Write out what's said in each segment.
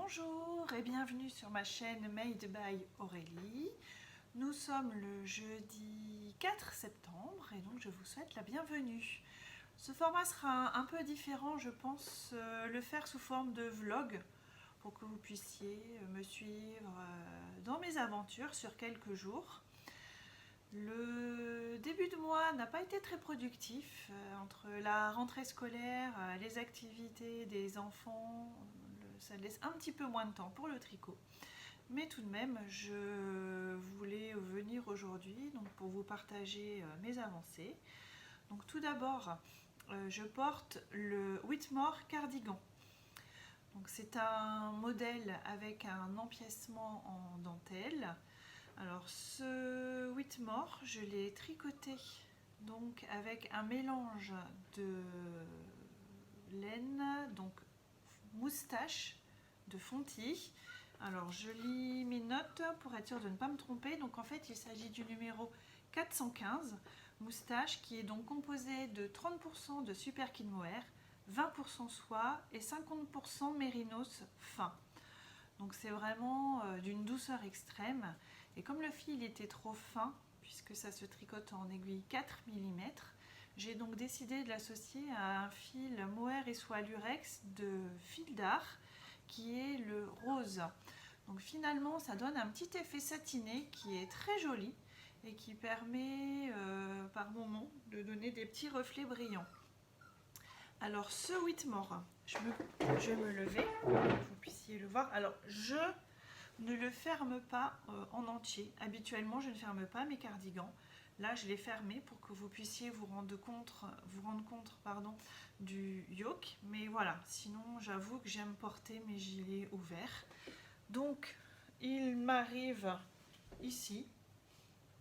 Bonjour et bienvenue sur ma chaîne Made by Aurélie. Nous sommes le jeudi 4 septembre et donc je vous souhaite la bienvenue. Ce format sera un peu différent, je pense le faire sous forme de vlog pour que vous puissiez me suivre dans mes aventures sur quelques jours. Le début de mois n'a pas été très productif entre la rentrée scolaire, les activités des enfants, ça laisse un petit peu moins de temps pour le tricot. Mais tout de même, je voulais venir aujourd'hui pour vous partager mes avancées. Donc tout d'abord, je porte le Whitmore Cardigan. Donc c'est un modèle avec un empiècement en dentelle. Alors ce Whitmore, je l'ai tricoté donc avec un mélange de laine, donc moustache de Fonty. Alors je lis mes notes pour être sûre de ne pas me tromper. Donc en fait il s'agit du numéro 415, moustache, qui est donc composé de 30% de super kid mohair, 20% soie et 50% mérinos fin. Donc c'est vraiment d'une douceur extrême. Et comme le fil était trop fin, puisque ça se tricote en aiguille 4 mm, j'ai donc décidé de l'associer à un fil mohair et soie lurex de fil d'art qui est le rose. Donc finalement ça donne un petit effet satiné qui est très joli et qui permet par moments de donner des petits reflets brillants. Alors ce Whitmore, je vais me lever pour que vous puissiez le voir. Alors je ne le ferme pas en entier. Habituellement je ne ferme pas mes cardigans. Là je l'ai fermé pour que vous puissiez vous rendre compte du yoke. Mais voilà, sinon j'avoue que j'aime porter mes gilets ouverts. Donc il m'arrive ici,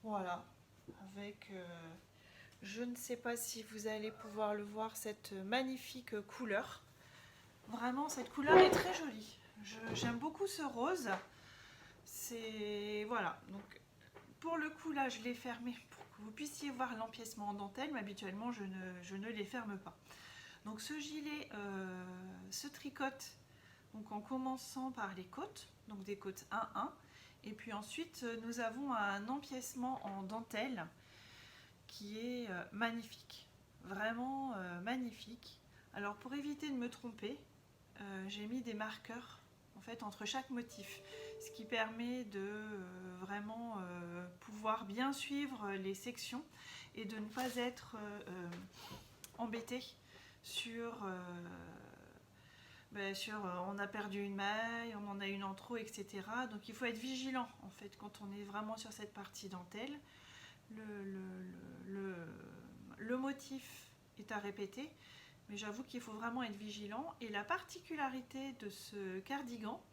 voilà, avec... je ne sais pas si vous allez pouvoir le voir, cette magnifique couleur. Vraiment, cette couleur est très jolie. J'aime beaucoup ce rose. C'est... Voilà. Donc, pour le coup, là, je l'ai fermé pour que vous puissiez voir l'empiècement en dentelle, mais habituellement, je ne les ferme pas. Donc, ce gilet se tricote donc, en commençant par les côtes, donc des côtes 1-1. Et puis ensuite, nous avons un empiècement en dentelle qui est magnifique, vraiment magnifique. Alors pour éviter de me tromper, j'ai mis des marqueurs en fait entre chaque motif, ce qui permet de vraiment pouvoir bien suivre les sections et de ne pas être embêté sur on a perdu une maille, on en a une en trop, etc. Donc il faut être vigilant en fait quand on est vraiment sur cette partie dentelle. Le motif est à répéter, mais j'avoue qu'il faut vraiment être vigilant. Et la particularité de ce cardigan,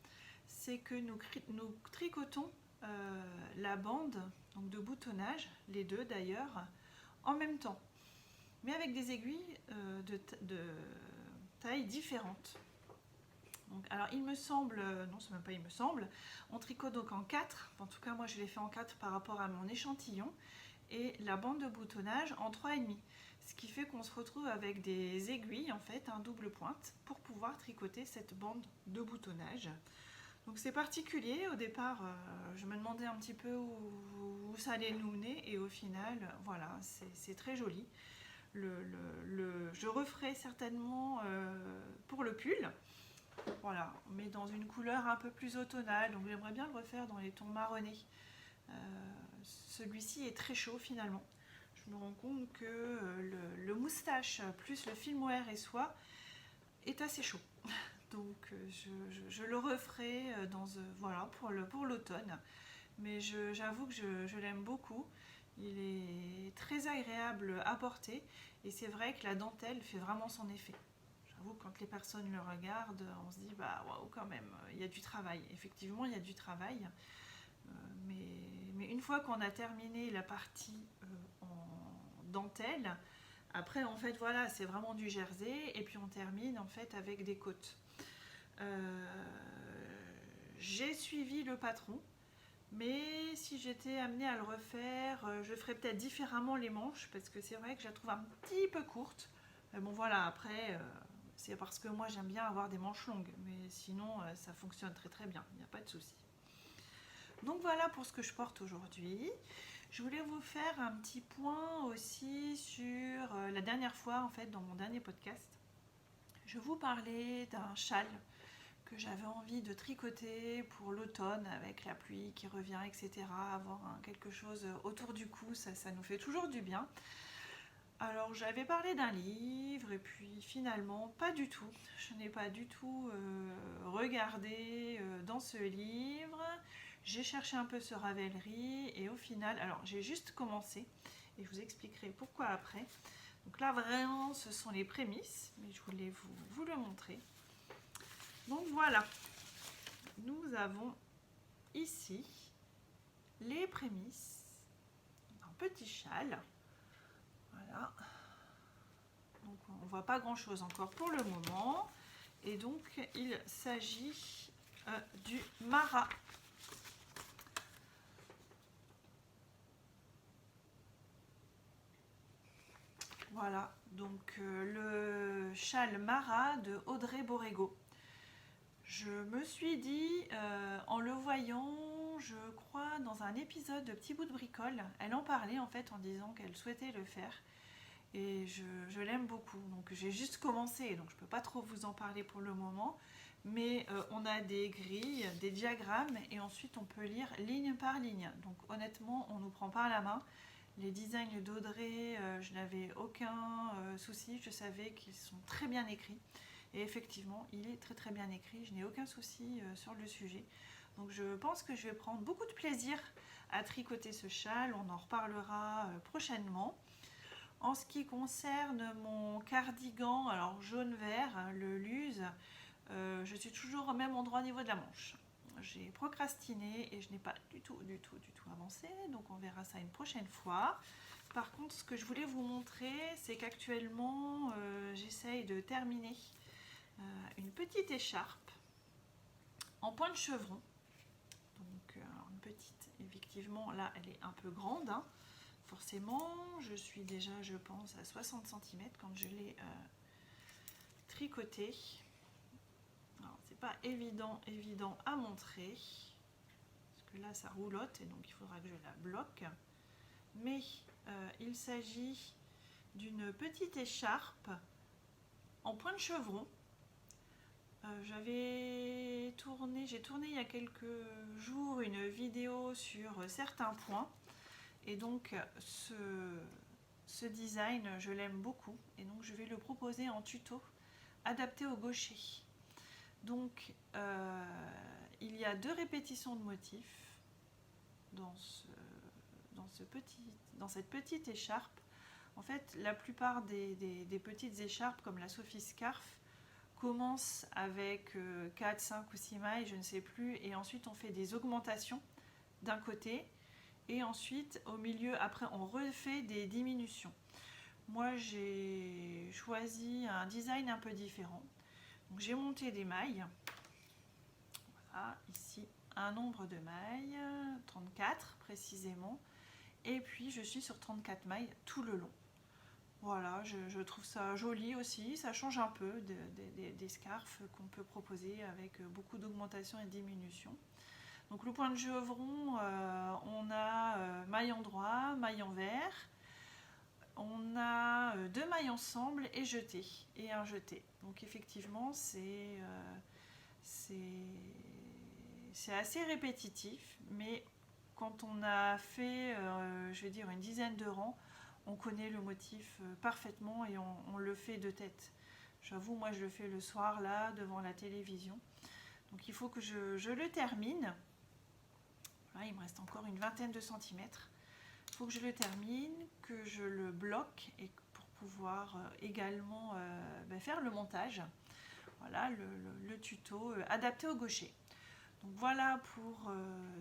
c'est que nous tricotons la bande donc de boutonnage, les deux d'ailleurs, en même temps, mais avec des aiguilles de taille différente. Donc, alors il me semble, non c'est même pas il me semble, on tricote donc en 4, en tout cas moi je l'ai fait en 4 par rapport à mon échantillon, et la bande de boutonnage en 3,5, ce qui fait qu'on se retrouve avec des aiguilles en fait, un double pointe, pour pouvoir tricoter cette bande de boutonnage. Donc c'est particulier, au départ je me demandais un petit peu où ça allait nous mener, et au final voilà, c'est très joli. Je referai certainement pour le pull. Voilà, mais dans une couleur un peu plus automnale, donc j'aimerais bien le refaire dans les tons marronnés. Celui-ci est très chaud finalement. Je me rends compte que le moustache plus le fil mohair et soie est assez chaud. Donc je le referai voilà, pour l'automne. Mais j'avoue que je l'aime beaucoup. Il est très agréable à porter et c'est vrai que la dentelle fait vraiment son effet. J'avoue que quand les personnes le regardent, on se dit bah waouh, quand même, il y a du travail. Effectivement, il y a du travail. Mais une fois qu'on a terminé la partie en dentelle, après en fait voilà, c'est vraiment du jersey et puis on termine en fait avec des côtes. J'ai suivi le patron, mais si j'étais amenée à le refaire, je ferais peut-être différemment les manches parce que c'est vrai que je la trouve un petit peu courte. Mais bon voilà, après C'est parce que moi j'aime bien avoir des manches longues, mais sinon ça fonctionne très très bien, il n'y a pas de souci. Donc voilà pour ce que je porte aujourd'hui. Je voulais vous faire un petit point aussi sur la dernière fois, en fait, dans mon dernier podcast. Je vous parlais d'un châle que j'avais envie de tricoter pour l'automne avec la pluie qui revient, etc. Avoir quelque chose autour du cou, ça nous fait toujours du bien. Alors j'avais parlé d'un livre et puis finalement pas du tout. Je n'ai pas du tout regardé dans ce livre. J'ai cherché un peu sur Ravelry et au final, alors j'ai juste commencé et je vous expliquerai pourquoi après. Donc là vraiment ce sont les prémices, mais je voulais vous le montrer. Donc voilà, nous avons ici les prémices d'un petit châle. Voilà. Donc on ne voit pas grand chose encore pour le moment. Et donc il s'agit du Mara. Voilà, donc le châle Mara de Audrey Borrego. Je me suis dit, en le voyant, je crois, dans un épisode de Petit bout de bricole, elle en parlait en fait en disant qu'elle souhaitait le faire. Et je l'aime beaucoup. Donc j'ai juste commencé, donc je ne peux pas trop vous en parler pour le moment. Mais on a des grilles, des diagrammes, et ensuite on peut lire ligne par ligne. Donc honnêtement, on nous prend par la main. Les designs d'Audrey, je n'avais aucun souci, je savais qu'ils sont très bien écrits. Et effectivement, il est très très bien écrit, je n'ai aucun souci sur le sujet. Donc je pense que je vais prendre beaucoup de plaisir à tricoter ce châle, on en reparlera prochainement. En ce qui concerne mon cardigan, alors jaune-vert, le Luz, je suis toujours au même endroit au niveau de la manche. J'ai procrastiné et je n'ai pas du tout avancé, donc on verra ça une prochaine fois. Par contre, ce que je voulais vous montrer, c'est qu'actuellement, j'essaye de terminer une petite écharpe en point de chevron. Donc une petite, effectivement, là elle est un peu grande, hein. Forcément, je suis déjà, je pense, à 60 cm quand je l'ai tricoté. Alors, c'est pas évident à montrer, parce que là, ça roulotte, et donc il faudra que je la bloque. Mais il s'agit d'une petite écharpe en point de chevron. J'ai tourné il y a quelques jours une vidéo sur certains points. Et donc ce design, je l'aime beaucoup et donc je vais le proposer en tuto adapté au gaucher. Donc il y a 2 répétitions de motifs dans cette petite écharpe. En fait, la plupart des petites écharpes comme la Sophie Scarf commencent avec 4, 5 ou 6 mailles, je ne sais plus, et ensuite on fait des augmentations d'un côté. Et ensuite, au milieu, après, on refait des diminutions. Moi, j'ai choisi un design un peu différent. Donc, j'ai monté des mailles. Voilà, ici, un nombre de mailles, 34 précisément. Et puis, je suis sur 34 mailles tout le long. Voilà, je trouve ça joli aussi. Ça change un peu des scarfs qu'on peut proposer avec beaucoup d'augmentation et de diminution. Donc le point de chevron, on a maille en droit, maille envers, on a 2 mailles ensemble et jeté, et un jeté. Donc effectivement c'est assez répétitif, mais quand on a fait, je vais dire, une dizaine de rangs, on connaît le motif parfaitement et on le fait de tête. J'avoue, moi je le fais le soir là, devant la télévision. Donc il faut que je le termine. Là, il me reste encore une vingtaine de centimètres. Il faut que je le termine, que je le bloque et pour pouvoir également faire le montage. Voilà le tuto adapté au gaucher. Donc voilà pour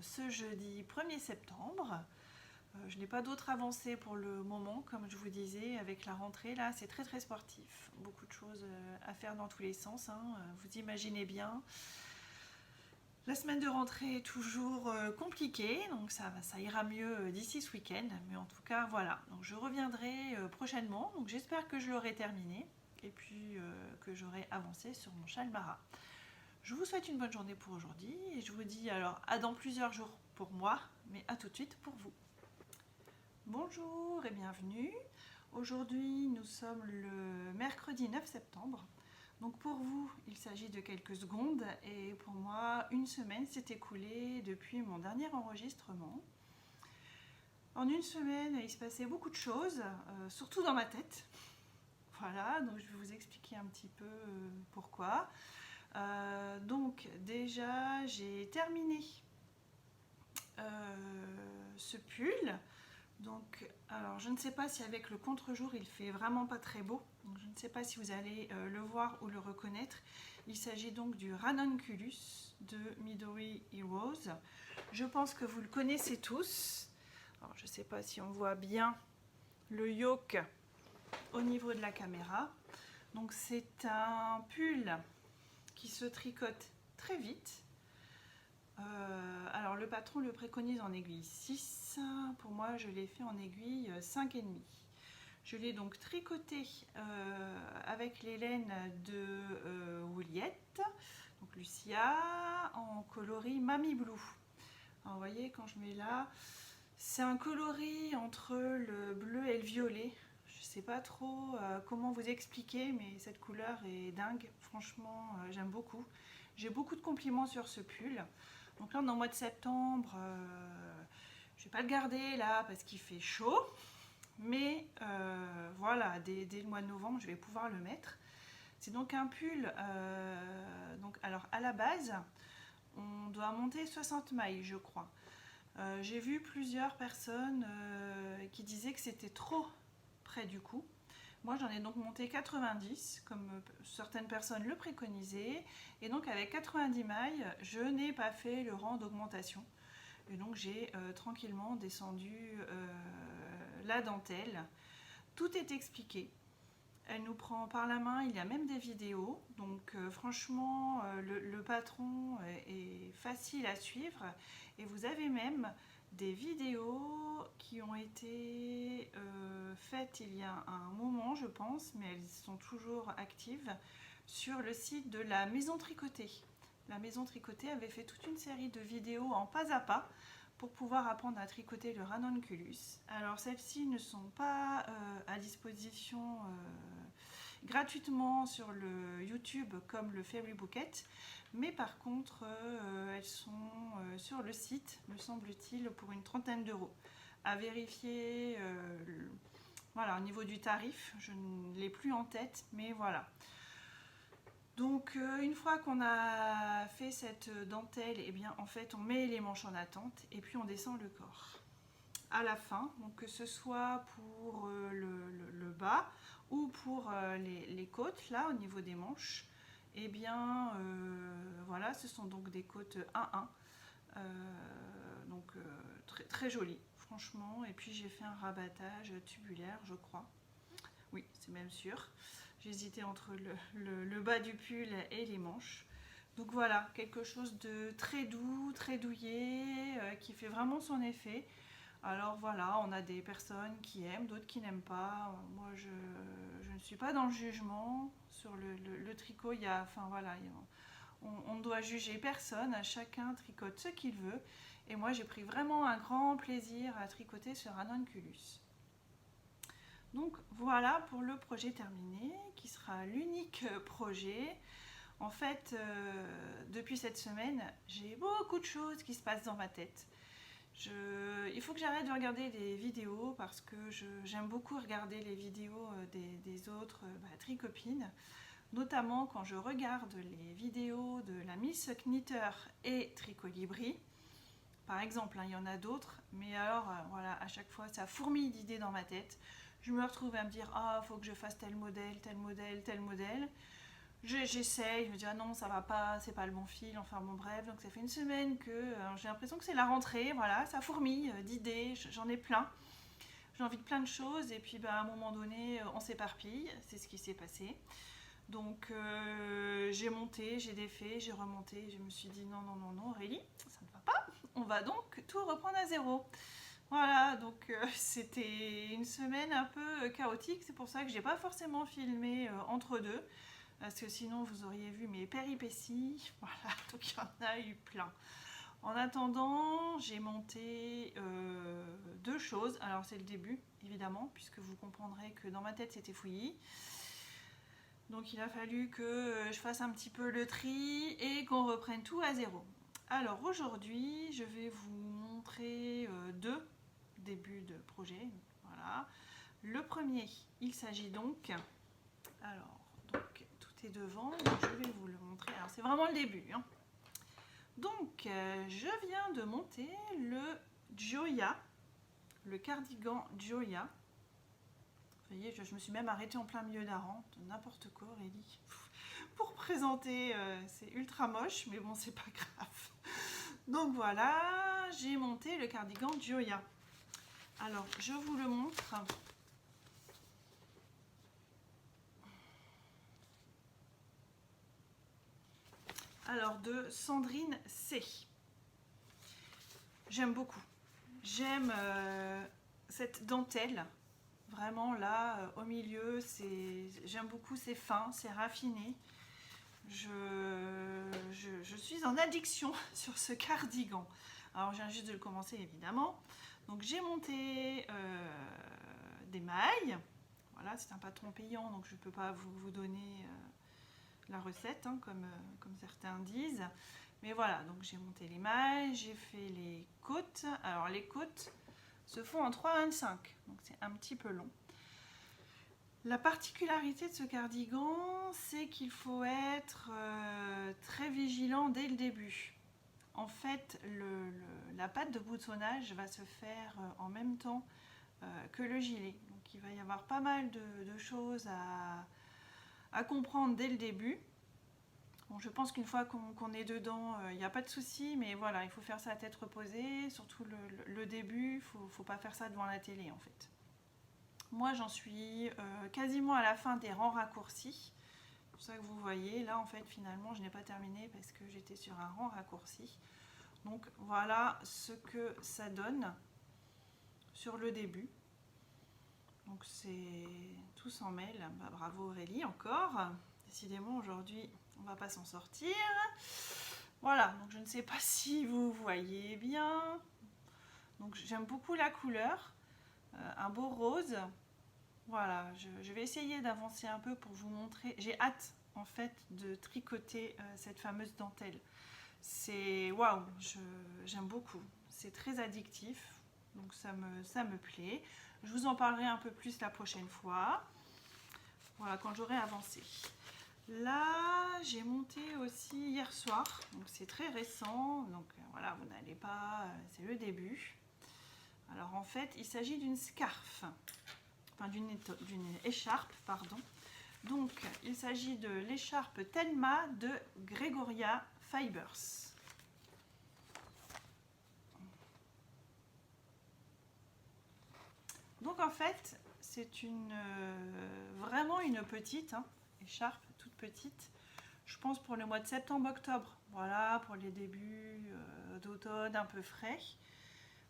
ce jeudi 1er septembre. Je n'ai pas d'autres avancées pour le moment, comme je vous disais, avec la rentrée, là c'est très très sportif. Beaucoup de choses à faire dans tous les sens, hein. Vous imaginez bien. La semaine de rentrée est toujours compliquée, donc ça ira mieux d'ici ce week-end. Mais en tout cas, voilà. Donc je reviendrai prochainement. Donc j'espère que je l'aurai terminé. et puis que j'aurai avancé sur mon châle Mara. Je vous souhaite une bonne journée pour aujourd'hui et je vous dis alors à dans plusieurs jours pour moi, mais à tout de suite pour vous. Bonjour et bienvenue. Aujourd'hui nous sommes le mercredi 9 septembre. Donc pour vous il s'agit de quelques secondes et pour moi une semaine s'est écoulée depuis mon dernier enregistrement. En une semaine il se passait beaucoup de choses, surtout dans ma tête. Voilà, donc je vais vous expliquer un petit peu pourquoi. Donc déjà j'ai terminé ce pull. Donc alors je ne sais pas si avec le contre-jour il fait vraiment pas très beau. Donc, je ne sais pas si vous allez le voir ou le reconnaître. Il s'agit donc du Ranunculus de Midori Heroes. Je pense que vous le connaissez tous. Alors je ne sais pas si on voit bien le yoke au niveau de la caméra. Donc c'est un pull qui se tricote très vite. Alors le patron le préconise en aiguille 6, pour moi je l'ai fait en aiguille 5,5. Je l'ai donc tricoté avec les laines de Wouliette, donc Lucia, en coloris Mamie Blue. Alors, vous voyez quand je mets là, c'est un coloris entre le bleu et le violet. Je sais pas trop comment vous expliquer, mais cette couleur est dingue. Franchement, j'aime beaucoup. J'ai beaucoup de compliments sur ce pull. Donc là, on est au mois de septembre. Je vais pas le garder là parce qu'il fait chaud. Mais voilà, dès le mois de novembre, je vais pouvoir le mettre. C'est donc un pull. Donc, alors, à la base, on doit monter 60 mailles, je crois. J'ai vu plusieurs personnes qui disaient que c'était trop près du cou. Moi j'en ai donc monté 90 comme certaines personnes le préconisaient et donc avec 90 mailles je n'ai pas fait le rang d'augmentation et donc j'ai tranquillement descendu la dentelle. Tout est expliqué. Elle nous prend par la main, il y a même des vidéos, donc franchement le patron est facile à suivre et vous avez même des vidéos qui ont été faites il y a un moment je pense, mais elles sont toujours actives sur le site de la Maison Tricotée. La Maison Tricotée avait fait toute une série de vidéos en pas à pas pour pouvoir apprendre à tricoter le Ranunculus. Alors celles-ci ne sont pas à disposition gratuitement sur le YouTube comme le Fairy Bouquet, mais par contre elles sont sur le site, me semble-t-il, pour une trentaine d'euros. À vérifier voilà, au niveau du tarif, je ne l'ai plus en tête, mais voilà. Donc une fois qu'on a fait cette dentelle, et bien en fait on met les manches en attente et puis on descend le corps. À la fin, donc que ce soit pour le bas ou pour les côtes là au niveau des manches, et bien voilà, ce sont donc des côtes 1-1, donc très, très jolies franchement. Et puis j'ai fait un rabattage tubulaire je crois, oui c'est même sûr. J'hésitais entre le bas du pull et les manches. Donc voilà, quelque chose de très doux, très douillet, qui fait vraiment son effet. Alors voilà, on a des personnes qui aiment, d'autres qui n'aiment pas. Moi, je ne suis pas dans le jugement. Sur le tricot, il y a, enfin voilà, on ne doit juger personne. Chacun tricote ce qu'il veut. Et moi, j'ai pris vraiment un grand plaisir à tricoter ce Ranunculus. Donc voilà pour le projet terminé, qui sera l'unique projet. En fait, depuis cette semaine, j'ai beaucoup de choses qui se passent dans ma tête. Il faut que j'arrête de regarder des vidéos parce que j'aime beaucoup regarder les vidéos des autres tricopines, notamment quand je regarde les vidéos de la Miss Knitter et Tricolibri. Par exemple, il y en a d'autres, mais alors voilà, à chaque fois ça fourmille d'idées dans ma tête. Je me retrouve à me dire ah, faut que je fasse tel modèle, tel modèle, tel modèle. J'essaye, je me dis ah non, ça va pas, c'est pas le bon fil, enfin bon bref. Donc ça fait une semaine que j'ai l'impression que c'est la rentrée, voilà, ça fourmille d'idées, j'en ai plein. J'ai envie de plein de choses et puis à un moment donné on s'éparpille, c'est ce qui s'est passé. Donc j'ai monté, j'ai défait, j'ai remonté, je me suis dit non, non, non, non Aurélie, ça ne va pas, on va donc tout reprendre à zéro. Voilà, donc c'était une semaine un peu chaotique, c'est pour ça que j'ai pas forcément filmé entre deux, parce que sinon vous auriez vu mes péripéties, voilà, donc il y en a eu plein. En attendant, j'ai monté deux choses. Alors c'est le début, évidemment, puisque vous comprendrez que dans ma tête c'était fouillis. Donc il a fallu que je fasse un petit peu le tri et qu'on reprenne tout à zéro. Alors aujourd'hui, je vais vous montrer deux débuts de projet. Voilà. Le premier, il s'agit donc... Alors, donc, tout est devant, donc je vais vous le montrer. Alors c'est vraiment le début, hein. Donc, je viens de monter le Gioia, le cardigan Gioia. Vous voyez, je me suis même arrêtée en plein milieu d'un rang, n'importe quoi, Aurélie. Pour présenter, c'est ultra moche, mais bon, c'est pas grave. Donc voilà, j'ai monté le cardigan Gioia. Alors, je vous le montre. Alors, de Sandrine C. J'aime beaucoup. J'aime cette dentelle. Vraiment là, au milieu, j'aime beaucoup, c'est fin, c'est raffiné. Je suis en addiction sur ce cardigan. Alors, je viens juste de le commencer, évidemment. Donc, j'ai monté des mailles. Voilà, c'est un patron payant, donc je ne peux pas vous donner la recette, hein, comme certains disent. Mais voilà, donc j'ai monté les mailles, j'ai fait les côtes. Alors, les côtes se font en 3,25, donc c'est un petit peu long. La particularité de ce cardigan, c'est qu'il faut être très vigilant dès le début. En fait, la pâte de boutonnage va se faire en même temps que le gilet. Donc il va y avoir pas mal de choses à comprendre dès le début. Bon, je pense qu'une fois qu'on est dedans, il n'y a pas de souci, mais voilà, il faut faire ça à tête reposée, surtout le début, il ne faut pas faire ça devant la télé en fait. Moi, j'en suis quasiment à la fin des rangs raccourcis. C'est pour ça que vous voyez, là, en fait, finalement, je n'ai pas terminé parce que j'étais sur un rang raccourci. Donc, voilà ce que ça donne sur le début. Donc, c'est tout s'en mêle. Bah, bravo Aurélie, encore. Décidément, aujourd'hui, on ne va pas s'en sortir. Voilà, donc je ne sais pas si vous voyez bien. Donc, j'aime beaucoup la couleur. Un beau rose. Voilà, je vais essayer d'avancer un peu pour vous montrer. J'ai hâte en fait de tricoter cette fameuse dentelle. C'est waouh, j'aime beaucoup. C'est très addictif, donc ça me plaît. Je vous en parlerai un peu plus la prochaine fois. Voilà, quand j'aurai avancé. Là, j'ai monté aussi hier soir, donc c'est très récent. Donc voilà, vous n'allez pas, c'est le début. Alors en fait, il s'agit d'une scarf. Enfin, d'une écharpe, pardon. Donc, il s'agit de l'écharpe Telma de Gregoria Fibers. Donc, en fait, c'est vraiment une petite écharpe, toute petite. Je pense pour le mois de septembre-octobre. Voilà, pour les débuts d'automne un peu frais.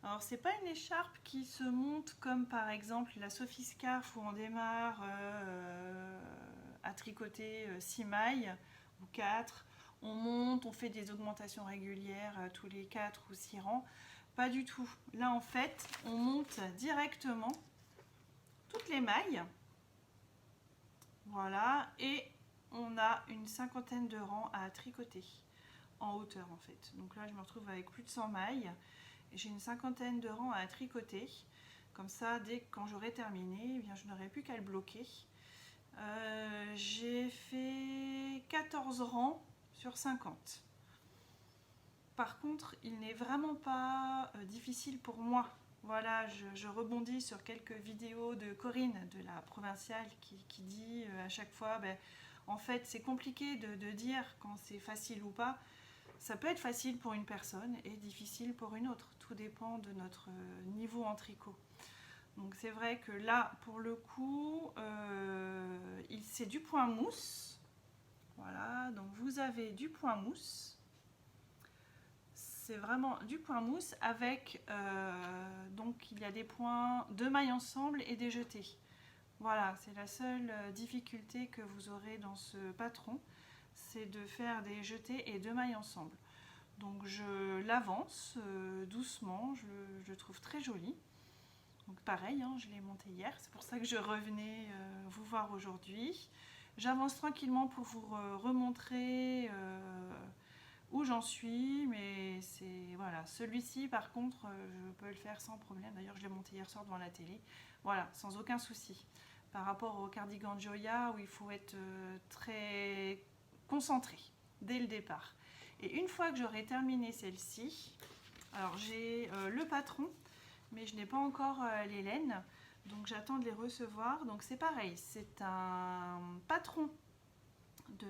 Alors, c'est pas une écharpe qui se monte comme par exemple la Sophie Scarf où on démarre à tricoter 6 mailles ou 4. On monte, on fait des augmentations régulières tous les 4 ou 6 rangs. Pas du tout. Là, en fait, on monte directement toutes les mailles. Voilà. Et on a une cinquantaine de rangs à tricoter en hauteur, en fait. Donc là, je me retrouve avec plus de 100 mailles. J'ai une cinquantaine de rangs à tricoter. Comme ça, quand j'aurai terminé, eh bien, je n'aurai plus qu'à le bloquer. J'ai fait 14 rangs sur 50. Par contre, il n'est vraiment pas difficile pour moi. Voilà, je rebondis sur quelques vidéos de Corinne de la provinciale qui dit à chaque fois, en fait, c'est compliqué de dire quand c'est facile ou pas. Ça peut être facile pour une personne et difficile pour une autre. Tout dépend de notre niveau en tricot. Donc c'est vrai que là, pour le coup, c'est du point mousse. Voilà, donc vous avez du point mousse. c'est vraiment du point mousse avec, donc il y a des points de mailles ensemble et des jetés. Voilà, c'est la seule difficulté que vous aurez dans ce patron, c'est de faire des jetés et 2 mailles ensemble. Donc je l'avance doucement, je le trouve très joli. Donc pareil, hein, je l'ai monté hier, c'est pour ça que je revenais vous voir aujourd'hui. J'avance tranquillement pour vous remontrer où j'en suis, mais c'est voilà, celui-ci par contre je peux le faire sans problème. D'ailleurs je l'ai monté hier soir devant la télé, voilà, sans aucun souci. Par rapport au cardigan Joya où il faut être très concentré dès le départ. Et une fois que j'aurai terminé celle-ci, alors j'ai le patron, mais je n'ai pas encore les laines, donc j'attends de les recevoir. Donc c'est pareil, c'est un patron de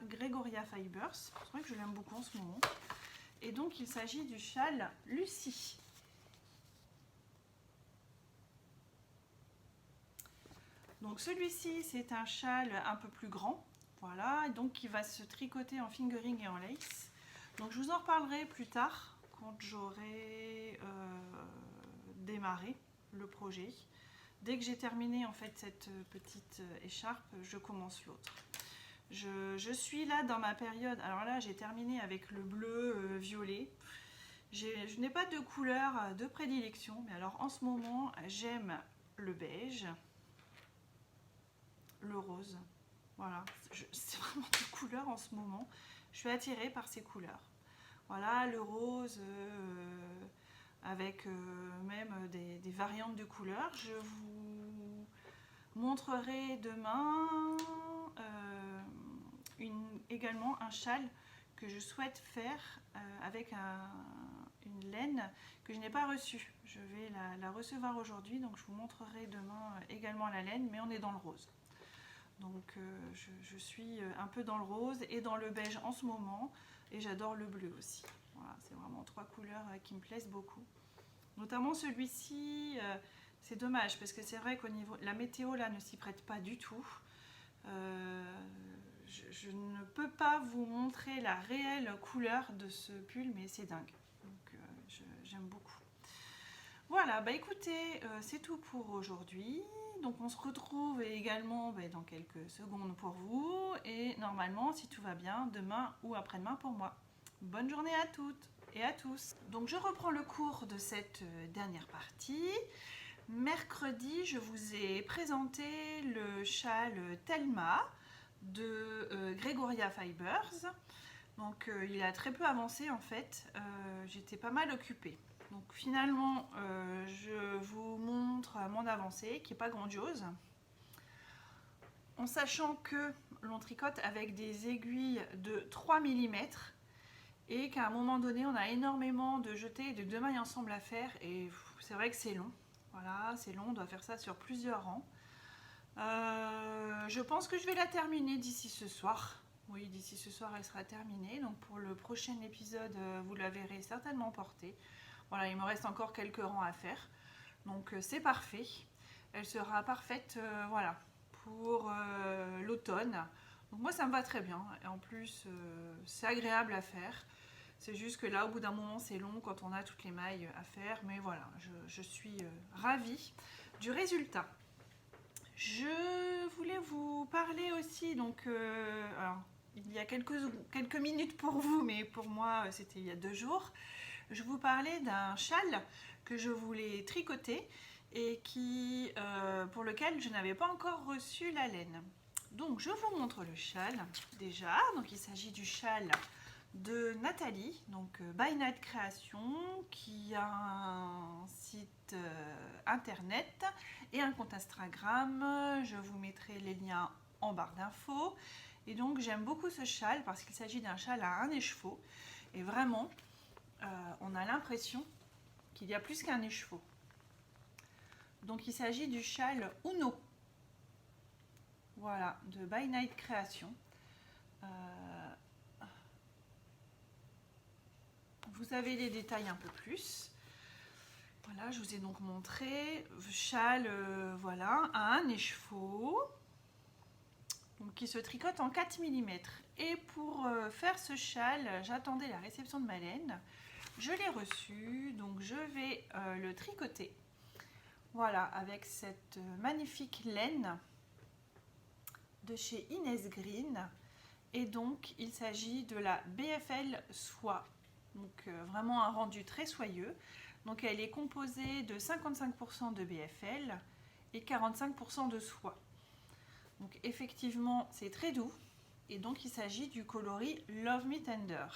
Gregoria Fibers, c'est vrai que je l'aime beaucoup en ce moment. Et donc il s'agit du châle Lucie. Donc celui-ci c'est un châle un peu plus grand, voilà, donc qui va se tricoter en fingering et en lace. Donc je vous en reparlerai plus tard quand j'aurai démarré le projet. Dès que j'ai terminé en fait cette petite écharpe, je commence l'autre. Je suis là dans ma période, alors là j'ai terminé avec le bleu violet. Je n'ai pas de couleur de prédilection, mais alors en ce moment j'aime le beige, le rose. Voilà, c'est vraiment des couleurs en ce moment. Je suis attirée par ces couleurs. Voilà, le rose avec même des variantes de couleurs. Je vous montrerai demain également un châle que je souhaite faire avec une laine que je n'ai pas reçue. Je vais la recevoir aujourd'hui, donc je vous montrerai demain également la laine, mais on est dans le rose. Donc je suis un peu dans le rose et dans le beige en ce moment, et j'adore le bleu aussi. Voilà, c'est vraiment 3 couleurs qui me plaisent beaucoup. Notamment celui-ci, c'est dommage parce que c'est vrai qu'au niveau la météo là ne s'y prête pas du tout. Je ne peux pas vous montrer la réelle couleur de ce pull, mais c'est dingue. Donc j'aime beaucoup. Voilà, bah écoutez, c'est tout pour aujourd'hui. Donc on se retrouve également dans quelques secondes pour vous et normalement, si tout va bien, demain ou après-demain pour moi. Bonne journée à toutes et à tous. Donc je reprends le cours de cette dernière partie. Mercredi, je vous ai présenté le châle Thelma de Gregoria Fibers. Donc il a très peu avancé en fait, j'étais pas mal occupée. Donc finalement, je vous montre mon avancée qui n'est pas grandiose. En sachant que l'on tricote avec des aiguilles de 3 mm et qu'à un moment donné, on a énormément de jetés et de 2 mailles ensemble à faire. Et c'est vrai que c'est long. Voilà, c'est long, on doit faire ça sur plusieurs rangs. Je pense que je vais la terminer d'ici ce soir. Oui, d'ici ce soir, elle sera terminée. Donc pour le prochain épisode, vous la verrez certainement portée. Voilà, il me reste encore quelques rangs à faire. Donc c'est parfait. Elle sera parfaite voilà, pour l'automne. Donc moi, ça me va très bien. Et en plus, c'est agréable à faire. C'est juste que là, au bout d'un moment, c'est long quand on a toutes les mailles à faire. Mais voilà, je suis ravie du résultat. Je voulais vous parler aussi, donc alors, il y a quelques minutes pour vous, mais pour moi c'était il y a 2 jours. Je vous parlais d'un châle que je voulais tricoter et pour lequel je n'avais pas encore reçu la laine. Donc je vous montre le châle déjà. Donc il s'agit du châle de Nathalie, donc By Night Création, qui a un site internet et un compte Instagram. Je vous mettrai les liens en barre d'infos. Et donc j'aime beaucoup ce châle parce qu'il s'agit d'un châle à un écheveau. Et vraiment, on a l'impression qu'il y a plus qu'un écheveau. Donc il s'agit du châle Uno. Voilà, de By Night Création. Vous avez les détails un peu plus. Voilà, je vous ai donc montré. Châle, voilà, à un écheveau. donc qui se tricote en 4 mm. Et pour faire ce châle, j'attendais la réception de ma laine. Je l'ai reçu, donc je vais le tricoter. Voilà, avec cette magnifique laine de chez Inès Green. Et donc, il s'agit de la BFL soie. Donc, vraiment un rendu très soyeux. Donc, elle est composée de 55% de BFL et 45% de soie. Donc, effectivement, c'est très doux. Et donc, il s'agit du coloris Love Me Tender.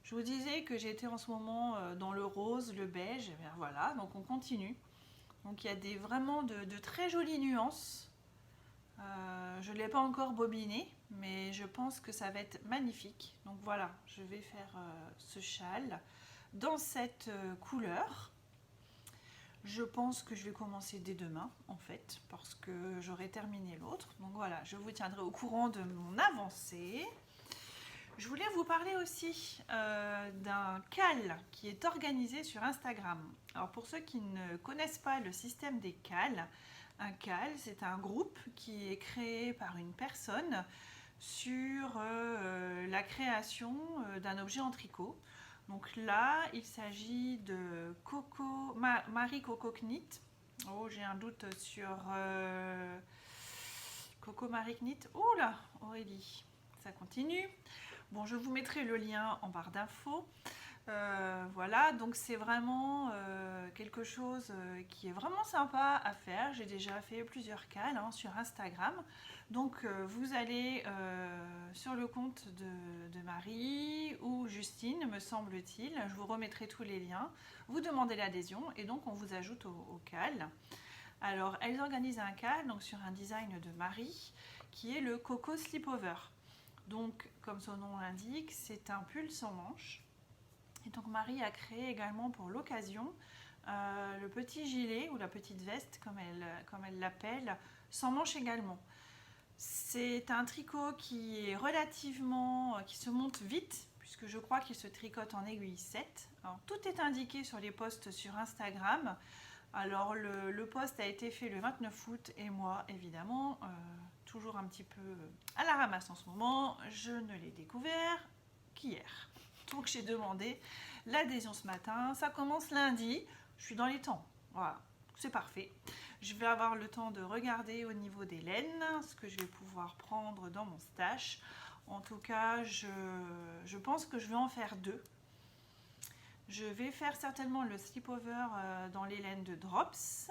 Je vous disais que j'étais en ce moment dans le rose, le beige. Et bien voilà, donc on continue. Donc, il y a vraiment de très jolies nuances. Je ne l'ai pas encore bobiné, mais je pense que ça va être magnifique. Donc voilà, je vais faire ce châle dans cette couleur. Je pense que je vais commencer dès demain, en fait, parce que j'aurai terminé l'autre. Donc voilà, je vous tiendrai au courant de mon avancée. Je voulais vous parler aussi d'un CAL qui est organisé sur Instagram. Alors pour ceux qui ne connaissent pas le système des CAL, un CAL, c'est un groupe qui est créé par une personne sur la création d'un objet en tricot. Donc là, il s'agit de Marie Coco Knit. Oh, j'ai un doute sur Coco Marie Knit. Oh là, Aurélie, ça continue. Bon, je vous mettrai le lien en barre d'infos. Voilà, donc c'est vraiment quelque chose qui est vraiment sympa à faire. J'ai déjà fait plusieurs cals sur Instagram. Donc vous allez sur le compte de Marie ou Justine, me semble-t-il. Je vous remettrai tous les liens. Vous demandez l'adhésion et donc on vous ajoute au cal. Alors elles organisent un cal donc, sur un design de Marie qui est le Coco Slipover. Donc comme son nom l'indique, c'est un pull sans manches. Et donc Marie a créé également pour l'occasion le petit gilet ou la petite veste comme elle l'appelle, sans manches également. C'est un tricot qui est qui se monte vite puisque je crois qu'il se tricote en aiguille 7. Alors, tout est indiqué sur les posts sur Instagram. Alors le post a été fait le 29 août et moi évidemment toujours un petit peu à la ramasse en ce moment, je ne l'ai découvert qu'hier. Donc j'ai demandé l'adhésion ce matin, ça commence lundi, je suis dans les temps, voilà, c'est parfait. Je vais avoir le temps de regarder au niveau des laines, ce que je vais pouvoir prendre dans mon stash. En tout cas, je pense que je vais en faire 2. Je vais faire certainement le slipover dans les laines de Drops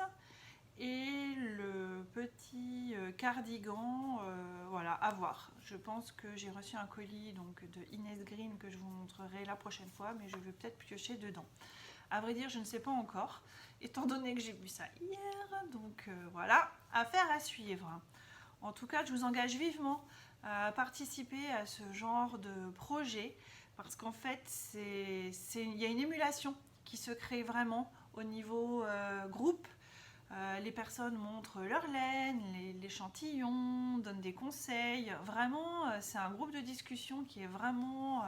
et le petit cardigan, voilà, à voir. Je pense que j'ai reçu un colis donc, de Inès Green que je vous montrerai la prochaine fois, mais je vais peut-être piocher dedans. À vrai dire, je ne sais pas encore, étant donné que j'ai vu ça hier. Donc voilà, affaire à suivre. En tout cas, je vous engage vivement à participer à ce genre de projet, parce qu'en fait, il y a une émulation qui se crée vraiment au niveau groupe. Les personnes montrent leur laine, l'échantillon, donnent des conseils. Vraiment, c'est un groupe de discussion qui est vraiment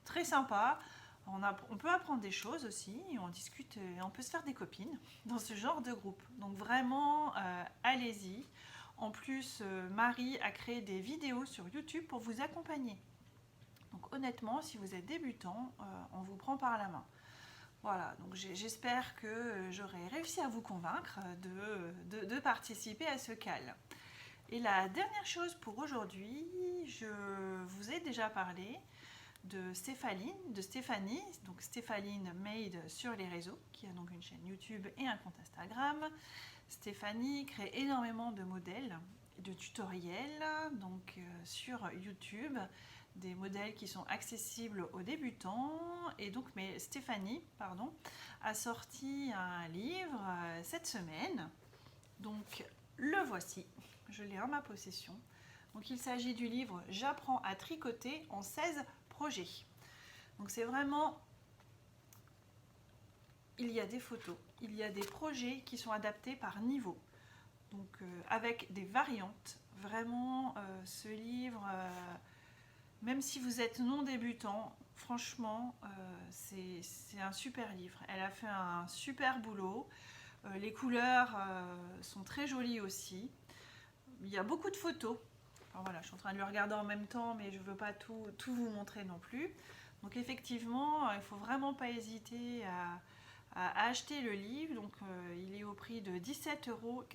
très sympa. On peut apprendre des choses aussi, on discute et on peut se faire des copines dans ce genre de groupe. Donc vraiment, allez-y. En plus, Marie a créé des vidéos sur YouTube pour vous accompagner. Donc honnêtement, si vous êtes débutant, on vous prend par la main. Voilà, donc j'espère que j'aurai réussi à vous convaincre de participer à ce cal. Et la dernière chose pour aujourd'hui, je vous ai déjà parlé de Stéphanie, donc Stéphaline Made sur les réseaux, qui a donc une chaîne YouTube et un compte Instagram. Stéphanie crée énormément de modèles, de tutoriels donc sur YouTube, des modèles qui sont accessibles aux débutants. Et donc Stéphanie a sorti un livre cette semaine. Donc le voici, je l'ai en ma possession. Donc il s'agit du livre J'apprends à tricoter en 16 projets. Donc c'est vraiment, il y a des photos, il y a des projets qui sont adaptés par niveau. Donc avec des variantes. Vraiment ce livre, même si vous êtes non débutant, franchement c'est un super livre. Elle a fait un super boulot. Les couleurs sont très jolies aussi. Il y a beaucoup de photos. Alors voilà, je suis en train de le regarder en même temps, mais je ne veux pas tout vous montrer non plus. Donc effectivement, il ne faut vraiment pas hésiter à acheter le livre. Donc il est au prix de 17,90 €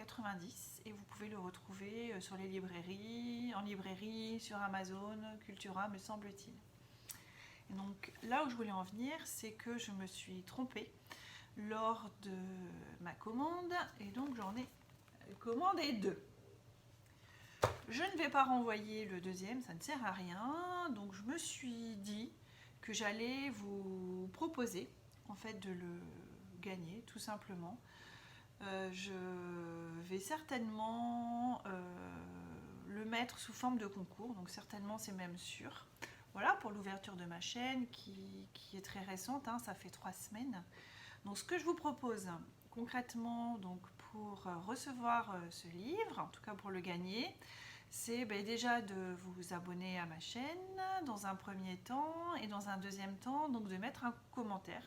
et vous pouvez le retrouver sur les librairies, en librairie, sur Amazon, Cultura, me semble-t-il. Et donc là où je voulais en venir, c'est que je me suis trompée lors de ma commande et donc j'en ai commandé 2. Je ne vais pas renvoyer le deuxième, ça ne sert à rien. Donc je me suis dit que j'allais vous proposer en fait de le gagner tout simplement. Je vais certainement le mettre sous forme de concours, donc certainement c'est même sûr. Voilà pour l'ouverture de ma chaîne qui est très récente, hein, ça fait 3 semaines. Donc ce que je vous propose concrètement donc, pour recevoir ce livre, en tout cas pour le gagner, c'est déjà de vous abonner à ma chaîne dans un premier temps et dans un deuxième temps donc de mettre un commentaire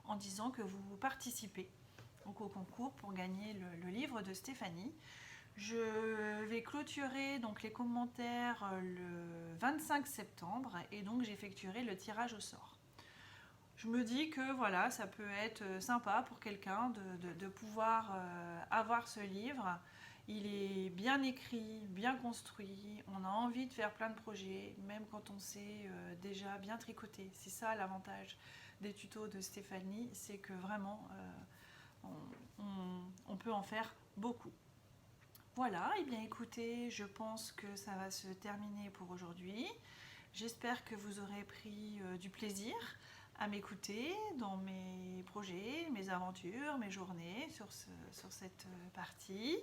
en disant que vous participez donc, au concours pour gagner le livre de Stéphanie. Je vais clôturer donc les commentaires le 25 septembre et donc j'effectuerai le tirage au sort. Je me dis que voilà, ça peut être sympa pour quelqu'un de pouvoir avoir ce livre. Il est bien écrit, bien construit, on a envie de faire plein de projets, même quand on sait déjà bien tricoter. C'est ça l'avantage des tutos de Stéphanie, c'est que vraiment on peut en faire beaucoup. Voilà, et bien écoutez, je pense que ça va se terminer pour aujourd'hui. J'espère que vous aurez pris du plaisir à m'écouter dans mes projets, mes aventures, mes journées sur cette partie.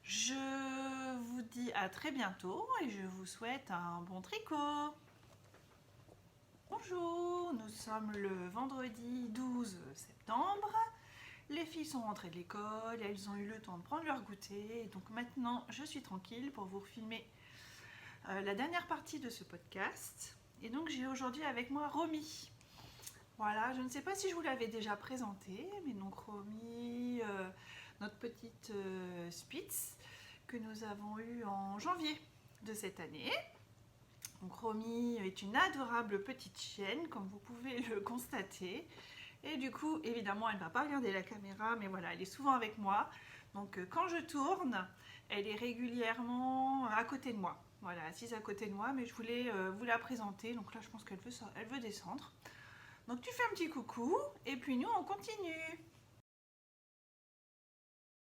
Je vous dis à très bientôt et je vous souhaite un bon tricot. Bonjour, nous sommes le vendredi 12 septembre. Les filles sont rentrées de l'école, elles ont eu le temps de prendre leur goûter. Donc maintenant, je suis tranquille pour vous filmer la dernière partie de ce podcast. Et donc j'ai aujourd'hui avec moi Romy. Voilà, je ne sais pas si je vous l'avais déjà présenté, mais donc Romy, notre petite Spitz que nous avons eue en janvier de cette année. Donc Romy est une adorable petite chienne, comme vous pouvez le constater. Et du coup, évidemment, elle ne va pas regarder la caméra, mais voilà, elle est souvent avec moi. Donc quand je tourne, elle est régulièrement à côté de moi. Voilà, assise à côté de moi, mais je voulais vous la présenter. Donc là, je pense qu'elle veut descendre. Donc tu fais un petit coucou, et puis nous, on continue.